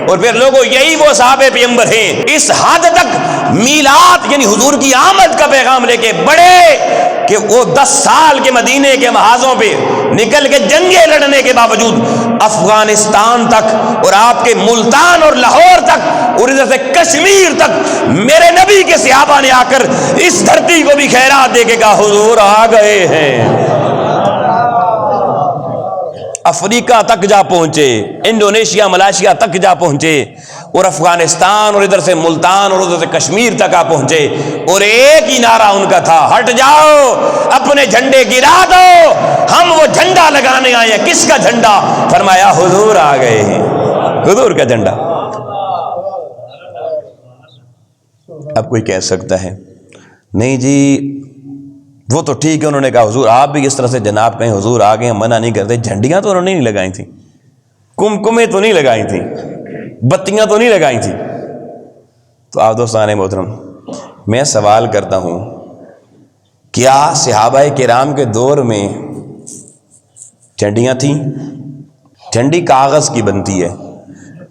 اور پھر لوگوں یہی وہ صحابہ پیغمبر ہیں اس حد تک میلاد یعنی حضور کی آمد کا پیغام لے کے بڑے کہ وہ 10 سال کے مدینے کے محاذوں پہ نکل کے جنگیں لڑنے کے باوجود افغانستان تک اور آپ کے ملتان اور لاہور تک اور ادھر سے کشمیر تک میرے نبی کے صحابہ نے آ کر اس دھرتی کو بھی خیرات دے کے کہا حضور آ گئے ہیں۔ افریقہ تک جا پہنچے، انڈونیشیا ملائیشیا تک جا پہنچے، اور افغانستان اور ادھر سے ملتان اور ادھر سے کشمیر تک آ پہنچے، اور ایک ہی نعرہ ان کا تھا ہٹ جاؤ، اپنے جھنڈے گرا دو، ہم وہ جھنڈا لگانے آئے ہیں۔ کس کا جھنڈا؟ فرمایا حضور آ گئے ہیں، حضور کا جھنڈا۔ اب کوئی کہہ سکتا ہے نہیں جی وہ تو ٹھیک ہے، انہوں نے کہا حضور آپ بھی اس طرح سے جناب کہیں حضور آ گئے، منع نہیں کرتے، جھنڈیاں تو انہوں نے نہیں لگائی تھیں، کمکمیں تو نہیں لگائی تھیں، بتیاں تو نہیں لگائی تھیں۔ تو آپ دوستان محترم، میں سوال کرتا ہوں کیا صحابہ کرام کے دور میں جھنڈیاں تھیں؟ جھنڈی کاغذ کی بنتی ہے،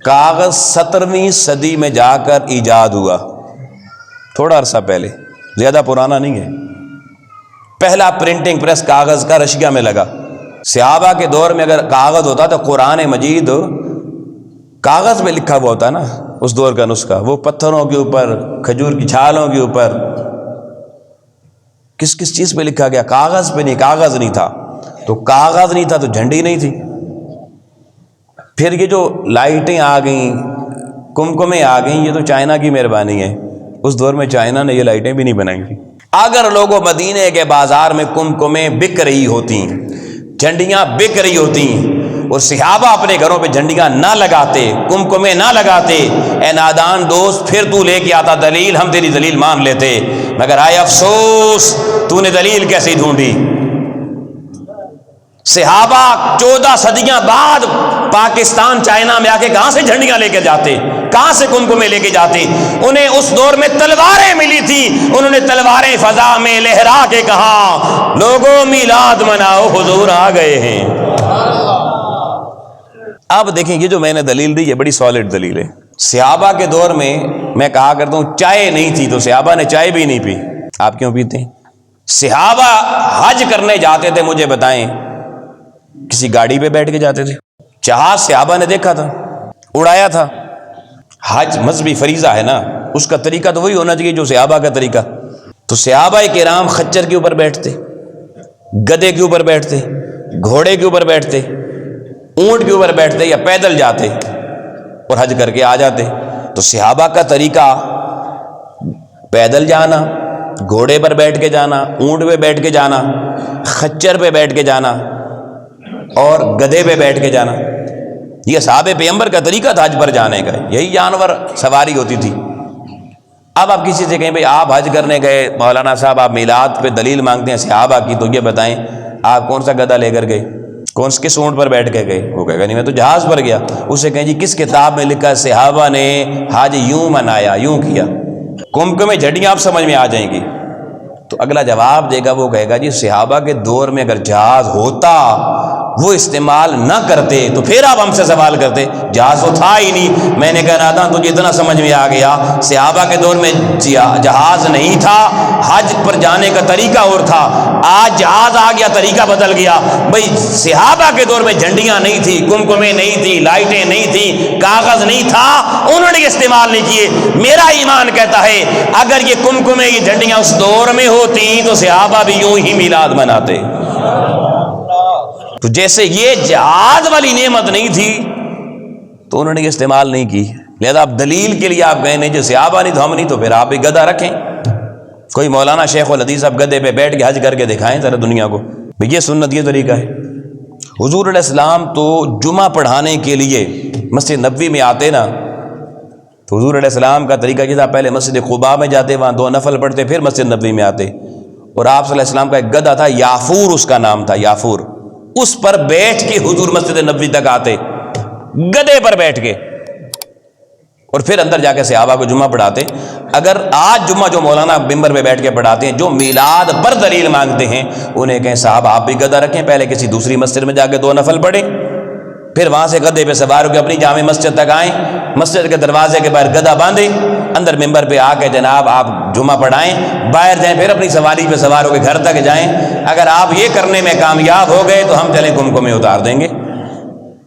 کاغذ 17ویں صدی میں جا کر ایجاد ہوا، تھوڑا عرصہ پہلے، زیادہ پرانا نہیں ہے۔ پہلا پرنٹنگ پریس کاغذ کا رشیا میں لگا۔ صحابہ کے دور میں اگر کاغذ ہوتا تو قرآن مجید کاغذ میں لکھا ہوا ہوتا نا، اس دور کا نسخہ، وہ پتھروں کے اوپر، کھجور کی چھالوں کے اوپر، کس کس چیز پہ لکھا گیا؟ کاغذ پہ نہیں، کاغذ نہیں تھا تو کاغذ نہیں تھا تو جھنڈی نہیں تھی۔ پھر یہ جو لائٹیں آ گئیں، کمکمیں آ گئیں، یہ تو چائنا کی مہربانی ہے، اس دور میں چائنا نے یہ لائٹیں بھی نہیں بنائی تھیں۔ اگر لوگوں مدینے کے بازار میں کمکمیں بک رہی ہوتی، جھنڈیاں بک رہی ہوتی اور صحابہ اپنے گھروں پہ جھنڈیاں نہ لگاتے، کمکمیں نہ لگاتے، اے نادان دوست پھر تو لے کے آتا دلیل، ہم تیری دلیل مان لیتے، مگر آئے افسوس تو نے دلیل کیسی ڈھونڈی۔ صحابہ 14 صدیاں بعد پاکستان چائنا میں آ کے کہاں سے جھنڈیاں لے کے جاتے، کہاں سے کمکمیں لے کے جاتے؟ انہیں اس دور میں تلواریں ملی تھی، انہوں نے تلواریں فضا میں لہرا کے کہا لوگوں میلاد مناؤ حضور آ گئے ہیں۔ اب دیکھیں یہ جو میں نے دلیل دی یہ بڑی سالڈ دلیل ہے۔ صحابہ کے دور میں کہا کرتا ہوں چائے نہیں تھی تو صحابہ نے چائے بھی نہیں پی، آپ کیوں پیتے ہیں؟ صحابہ حج کرنے جاتے تھے، مجھے بتائیں کسی گاڑی پہ بیٹھ کے جاتے تھے؟ جہاز صحابہ نے دیکھا تھا، اڑایا تھا۔ حج مذہبی فریضہ ہے نا، اس کا طریقہ تو وہی ہونا چاہیے جو صحابہ کا طریقہ۔ تو صحابہ کرام خچر کے اوپر بیٹھتے، گدھے کے اوپر بیٹھتے، گھوڑے کے اوپر بیٹھتے، اونٹ کے اوپر بیٹھتے یا پیدل جاتے اور حج کر کے آ جاتے۔ تو صحابہ کا طریقہ پیدل جانا، گھوڑے پر بیٹھ کے جانا، اونٹ پہ بیٹھ کے جانا، خچر پہ بیٹھ کے جانا اور گدھے پہ بیٹھ کے جانا، یہ صحابہ پیغمبر کا طریقہ تھا حج پر جانے کا، یہی جانور سواری ہوتی تھی۔ اب آپ کسی سے کہیں بھئی آپ حج کرنے گئے، مولانا صاحب آپ میلاد پہ دلیل مانگتے ہیں صحابہ کی، تو یہ بتائیں آپ کون سا گدھا لے کر گئے، کس اونٹ پر بیٹھ کے گئے؟ وہ کہے گا نہیں میں تو جہاز پر گیا۔ اسے کہیں جی کس کتاب میں لکھا صحابہ نے حج یوں منایا، یوں کیا؟ کمکمیں جھنڈیاں آپ سمجھ میں آ جائیں گی۔ تو اگلا جواب دے گا، وہ کہے گا جی صحابہ کے دور میں اگر جہاز ہوتا وہ استعمال نہ کرتے تو پھر آپ ہم سے سوال کرتے، جہاز تو تھا ہی نہیں۔ میں نے کہا تھا تجھے اتنا سمجھ میں آ گیا، صحابہ کے دور میں جہاز نہیں تھا، حج پر جانے کا طریقہ اور تھا، آج جہاز آ گیا طریقہ بدل گیا۔ بھئی صحابہ کے دور میں جھنڈیاں نہیں تھی، کمکمیں نہیں تھی، لائٹیں نہیں تھی، کاغذ نہیں تھا، انہوں نے استعمال نہیں کیے۔ میرا ایمان کہتا ہے اگر یہ کمکمیں یہ جھنڈیاں اس دور میں ہوتی تو صحابہ بھی یوں ہی میلاد مناتے۔ تو جیسے یہ جہاز والی نعمت نہیں تھی تو انہوں نے یہ استعمال نہیں کی، لہذا آپ دلیل کے لیے آپ گئے نہیں، جو صحابہ نہیں تو ہم نہیں، تو پھر آپ بھی گدھا رکھیں۔ کوئی مولانا شیخ الحدیث اب گدھے پہ بیٹھ کے حج کر کے دکھائیں ذرا دنیا کو، یہ سنت یہ طریقہ ہے۔ حضور علیہ السلام تو جمعہ پڑھانے کے لیے مسجد نبوی میں آتے نا، تو حضور علیہ السلام کا طریقہ یہ تھا پہلے مسجد قباء میں جاتے، وہاں 2 نفل پڑھتے، پھر مسجد نبوی میں آتے، اور آپ صلی اللہ علیہ وسلم کا ایک گدھا تھا یافور، اس کا نام تھا یافور، اس پر بیٹھ کے حضور مسجد نبوی تک آتے، گدھے پر بیٹھ کے، اور پھر اندر جا کے صحابہ کو جمعہ پڑھاتے۔ اگر آج جمعہ جو مولانا ممبر پہ بیٹھ کے پڑھاتے ہیں، جو میلاد پر دلیل مانگتے ہیں، انہیں کہیں صاحب آپ بھی گدھا رکھیں، پہلے کسی دوسری مسجد میں جا کے 2 نفل پڑھیں، پھر وہاں سے گدھے پہ سوار ہو کے اپنی جامع مسجد تک آئیں، مسجد کے دروازے کے باہر گدھا باندھیں، اندر ممبر پہ آ کے جناب آپ جمعہ پڑھائیں، باہر جائیں، پھر اپنی سواری پہ سوار ہو کے گھر تک جائیں۔ اگر آپ یہ کرنے میں کامیاب ہو گئے تو ہم چلیں کمکمیں اتار دیں گے۔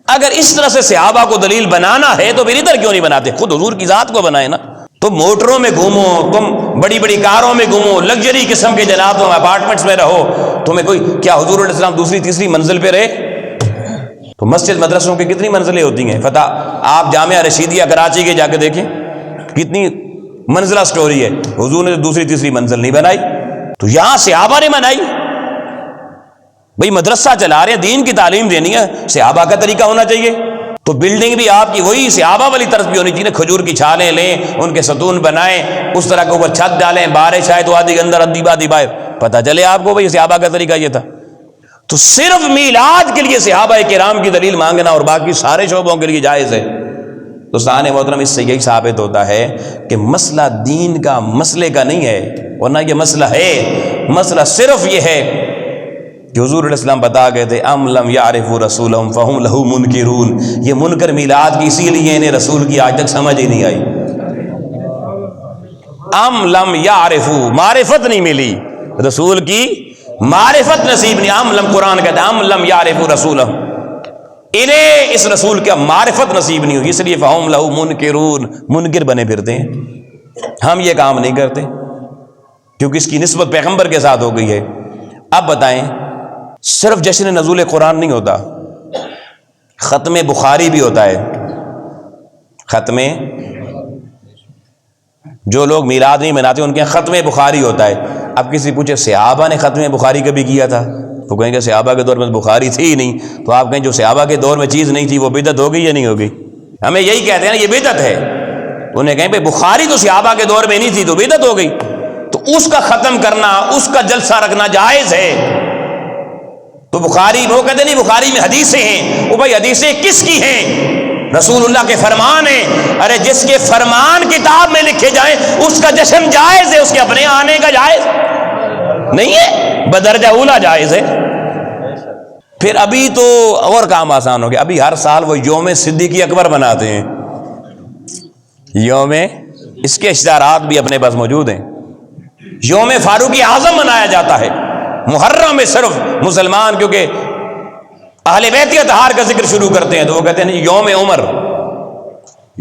اگر اس طرح سے صحابہ کو دلیل بنانا ہے تو پھر ادھر کیوں نہیں بناتے، خود حضور کی ذات کو بنائے نا۔ تم موٹروں میں گھومو، تم بڑی بڑی کاروں میں گھومو، لگژری قسم کے جناب تم اپارٹمنٹس میں رہو، تمہیں کوئی کیا حضور علیہ السلام دوسری تیسری منزل پہ رہے؟ تو مسجد مدرسوں کی کتنی منزلیں ہوتی ہیں؟ فتح آپ جامعہ رشیدیہ کراچی کے جا کے دیکھیں کتنی منزلہ سٹوری ہے، حضور نے دوسری تیسری منزل نہیں بنائی، تو یہاں صحابہ نے بنائی۔ بھئی مدرسہ چلا رہے ہیں، دین کی تعلیم دینی ہے، صحابہ کا طریقہ ہونا چاہیے، تو بلڈنگ بھی آپ کی وہی صحابہ والی طرز بھی ہونی چاہیے، کھجور کی چھالیں لیں، ان کے ستون بنائیں، اس طرح کے اوپر چھت ڈالیں، بارش آئے تو آدھی اندر آدھی باہر، پتہ چلے آپ کو بھئی صحابہ کا طریقہ یہ تھا۔ تو صرف میلاد کے لیے صحابہ کرام کی دلیل مانگنا اور باقی سارے شعبوں کے لیے جائز ہے۔ تو سان محترم اس سے یہی ثابت ہوتا ہے کہ مسئلہ دین کا مسئلے کا نہیں ہے، ورنہ یہ مسئلہ ہے، مسئلہ صرف یہ ہے کہ حضور علیہ السلام بتا گئے تھے ام لم یعرفوا رسولہم فہم لہ منکرون، یہ منکر میلاد کی اسی لیے انہیں رسول کی آج تک سمجھ ہی نہیں آئی۔ ام لم یعرفوا، معرفت نہیں ملی رسول کی، معرفت نصیب نہیں، ام لم قرآن کہتا ہے ام لم یعرفوا رسولہم، انہیں اس رسول کا معرفت نصیب نہیں ہوئی، اس لیے فہم لہ منکرون، منکر بنے پھرتے ہیں۔ ہم یہ کام نہیں کرتے کیونکہ اس کی نسبت پیغمبر کے ساتھ ہو گئی ہے۔ اب بتائیں صرف جشن نزول قرآن نہیں ہوتا، ختم بخاری بھی ہوتا ہے، ختم جو لوگ میلاد نہیں مناتے ان کے یہاں ختم بخاری ہوتا ہے. اب کسی پوچھے صحابہ نے ختم بخاری کبھی کیا تھا؟ تو کہیں گے صحابہ کے دور میں بخاری تھی ہی نہیں. تو آپ کہیں جو صحابہ کے دور میں چیز نہیں تھی وہ بدعت ہو گئی یا نہیں ہو گئی؟ ہمیں یہی کہتے ہیں نا یہ بدعت ہے. انہیں کہیں بھائی بخاری تو صحابہ کے دور میں نہیں تھی تو بدعت ہو گئی. تو اس کا ختم کرنا، اس کا جلسہ رکھنا جائز ہے. تو بخاری وہ کہتے نہیں بخاری میں حدیثیں ہیں. وہ بھائی حدیثیں کس کی ہیں؟ رسول اللہ کے فرمان ہیں. ارے جس کے فرمان کتاب میں لکھے جائیں اس کا جشن جائز ہے، اس کے اپنے آنے کا جائز نہیں ہے، بدرجہ اولا جائز ہے. پھر ابھی تو اور کام آسان ہو گیا. ابھی ہر سال وہ یوم صدیق اکبر مناتے ہیں. یوم، اس کے اشتہارات بھی اپنے پاس موجود ہیں. یوم فاروق اعظم منایا جاتا ہے. محرم میں صرف مسلمان کیونکہ اہل بیت اطہار کا ذکر شروع کرتے ہیں تو وہ کہتے ہیں یوم عمر،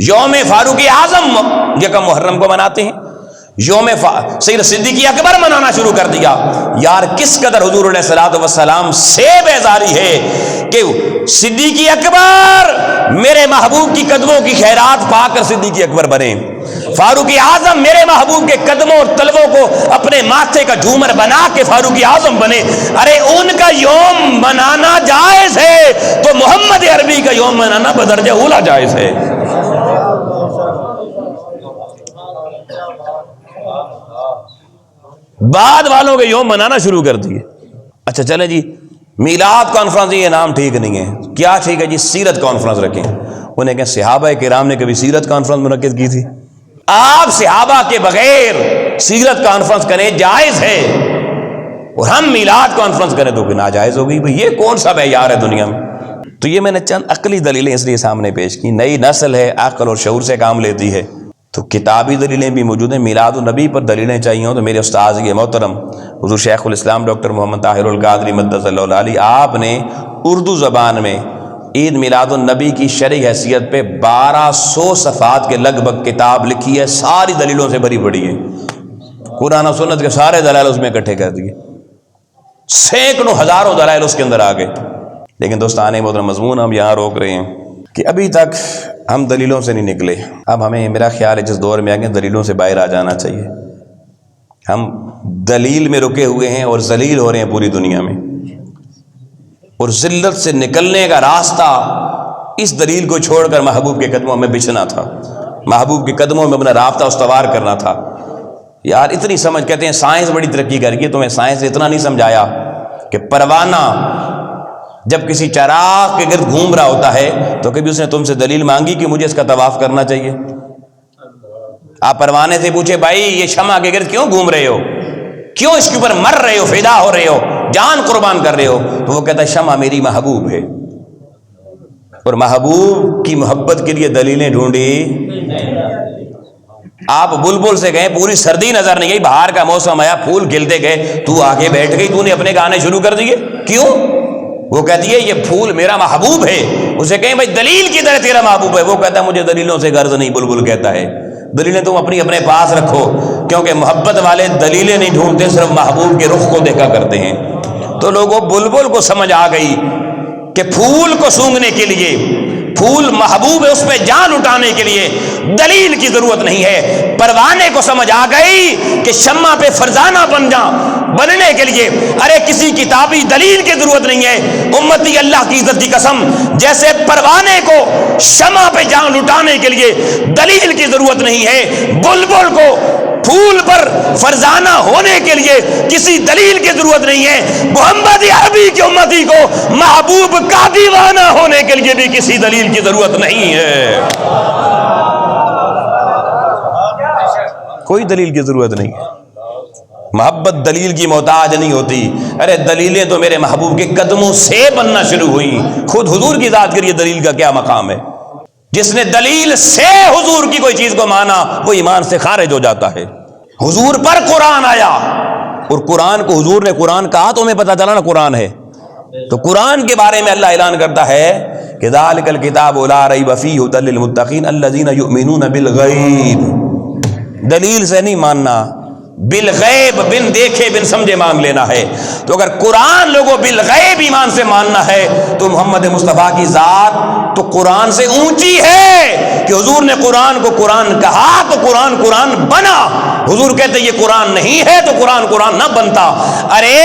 یوم فاروق اعظم یکم محرم کو مناتے ہیں. یوم سید صدیق اکبر منانا شروع کر دیا. یار کس قدر حضور علیہ الصلوۃ والسلام سے بیزاری ہے کہ صدیق اکبر میرے محبوب کی قدموں کی خیرات پا کر صدیق اکبر بنے، فاروق اعظم میرے محبوب کے قدموں اور طلبوں کو اپنے ماتھے کا جھومر بنا کے فاروق اعظم بنے. ارے ان کا یوم منانا جائز ہے تو محمد عربی کا یوم منانا بدرجہ اولا جائز ہے. بعد والوں کے یوم منانا شروع کر دیے. اچھا چلیں جی میلاد کانفرنس، یہ نام ٹھیک نہیں ہے. کیا ٹھیک ہے جی؟ سیرت کانفرنس رکھیں. انہیں کہیں صحابہ کرام نے کبھی سیرت کانفرنس منعقد کی تھی؟ آپ صحابہ کے بغیر سیرت کانفرنس کریں جائز ہے، اور ہم میلاد کانفرنس کریں تو ناجائز ہو گئی. بھئی یہ کون سا معیار ہے دنیا میں؟ تو یہ میں نے چند عقلی دلیلیں اس لیے سامنے پیش کی. نئی نسل ہے، عقل اور شعور سے کام لیتی ہے. تو کتابی دلیلیں بھی موجود ہیں. میلاد النبی پر دلیلیں چاہیے ہوں تو میرے استاذ یہ محترم حضور شیخ الاسلام ڈاکٹر محمد طاہر القادری مدث اللہ علیہ، آپ نے اردو زبان میں عید میلاد النبی کی شرعی حیثیت پہ 1200 صفحات کے لگ بھگ کتاب لکھی ہے. ساری دلیلوں سے بھری پڑی ہے. قرآن و سنت کے سارے دلائل اس میں اکٹھے کر دیے. سینکڑوں ہزاروں دلائل اس کے اندر آ گئے. لیکن دوستان محترم مضمون ہم یہاں روک رہے ہیں کہ ابھی تک ہم دلیلوں سے نہیں نکلے. اب ہمیں میرا خیال ہے جس دور میں آگے دلیلوں سے باہر آ جانا چاہیے. ہم دلیل میں رکے ہوئے ہیں اور ذلیل ہو رہے ہیں پوری دنیا میں، اور ذلت سے نکلنے کا راستہ اس دلیل کو چھوڑ کر محبوب کے قدموں میں بچھنا تھا، محبوب کے قدموں میں اپنا رابطہ استوار کرنا تھا. یار اتنی سمجھ، کہتے ہیں سائنس بڑی ترقی کر گئی. تمہیں سائنس نے اتنا نہیں سمجھایا کہ پروانہ جب کسی چراغ کے گرد گھوم رہا ہوتا ہے تو کبھی اس نے تم سے دلیل مانگی کہ مجھے اس کا طواف کرنا چاہیے؟ آپ پروانے سے پوچھے بھائی یہ شمع کے گرد کیوں گھوم رہے ہو، کیوں اس کے اوپر مر رہے ہو، فدا ہو رہے ہو، جان قربان کر رہے ہو؟ تو وہ کہتا ہے شمع میری محبوب ہے. اور محبوب کی محبت کے لیے دلیلیں ڈھونڈی. آپ بلبل سے گئے، پوری سردی نظر نہیں گئی، بہار کا موسم آیا، پھول کھلتے گئے، تو آگے بیٹھ گئی، تو نے اپنے گانے شروع کر دیے. کیوں؟ وہ کہتی ہے یہ پھول میرا محبوب ہے. اسے کہیں بھائی دلیل کی طرح تیرا محبوب ہے. وہ کہتا ہے مجھے دلیلوں سے غرض نہیں. بلبل کہتا ہے دلیلیں تم اپنے پاس رکھو، کیونکہ محبت والے دلیلیں نہیں ڈھونڈتے، صرف محبوب کے رخ کو دیکھا کرتے ہیں. تو لوگوں بلبل کو سمجھ آ گئی کہ پھول کو سونگھنے کے لیے، پھول محبوب ہے، اس پہ جان اٹھانے کے لیے دلیل کی ضرورت نہیں ہے. پروانے کو سمجھ آ گئی کہ شمع پہ فرزانہ بننے کے لیے ارے کسی کتابی دلیل کی ضرورت نہیں ہے. امتی اللہ کی عزت کی قسم، جیسے پروانے کو شمع پہ جان اٹھانے کے لیے دلیل کی ضرورت نہیں ہے، بلبل کو پھول پر فرزانہ ہونے کے لیے کسی دلیل کی ضرورت نہیں ہے. محمد عربی کی امتی کو محبوب کا دیوانہ ہونے کے لیے بھی کسی دلیل کی ضرورت نہیں ہے. کوئی دلیل کی ضرورت نہیں ہے. محبت دلیل کی محتاج نہیں ہوتی. ارے دلیلیں تو میرے محبوب کے قدموں سے بننا شروع ہوئی. خود حضور کی ذات کے لیے دلیل کا کیا مقام ہے؟ جس نے دلیل سے حضور کی کوئی چیز کو مانا وہ ایمان سے خارج ہو جاتا ہے. حضور پر قرآن آیا اور قرآن کو حضور نے قرآن کہا تو ہمیں پتہ چلا نا قرآن ہے. تو قرآن کے بارے میں اللہ اعلان کرتا ہے کہ ذالک الکتاب لا ریب فیہ ھدی للمتقین الذین یؤمنون بالغیب. دلیل سے نہیں ماننا، بالغیب، بن دیکھے بن سمجھے مانگ لینا ہے. تو اگر قرآن لوگوں بالغیب ایمان سے ماننا ہے تو محمد مصطفیٰ کی ذات تو قرآن سے اونچی ہے. کہ حضور نے قرآن کو قرآن کہا تو قرآن قرآن بنا. حضور کہتے یہ قرآن نہیں ہے تو قرآن قرآن نہ بنتا. ارے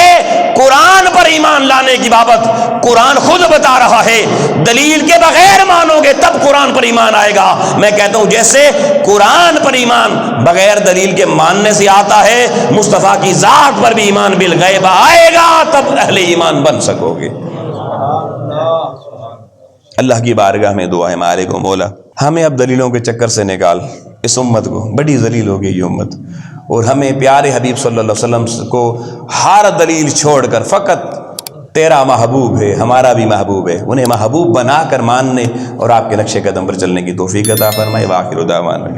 قرآن پر ایمان لانے کی بابت قرآن خود بتا رہا ہے دلیل کے بغیر مانو گے تب قرآن پر ایمان آئے گا. میں کہتا ہوں جیسے قرآن پر ایمان بغیر دلیل کے ماننے سے آتا ہے، مصطفیٰ کی ذات پر بھی ایمان بالغیب آئے گا تب اہل ایمان بن سکو گے. اللہ کی بارگاہ میں دعا ہے مالک و مولا ہمیں اب دلیلوں کے چکر سے نکال. اس امت کو بڑی ذلیل ہو گئی یہ امت، اور ہمیں پیارے حبیب صلی اللہ علیہ وسلم کو ہر دلیل چھوڑ کر فقط تیرا محبوب ہے، ہمارا بھی محبوب ہے، انہیں محبوب بنا کر ماننے اور آپ کے نقش قدم پر چلنے کی توفیق عطا فرمائے. وآخر دعوانا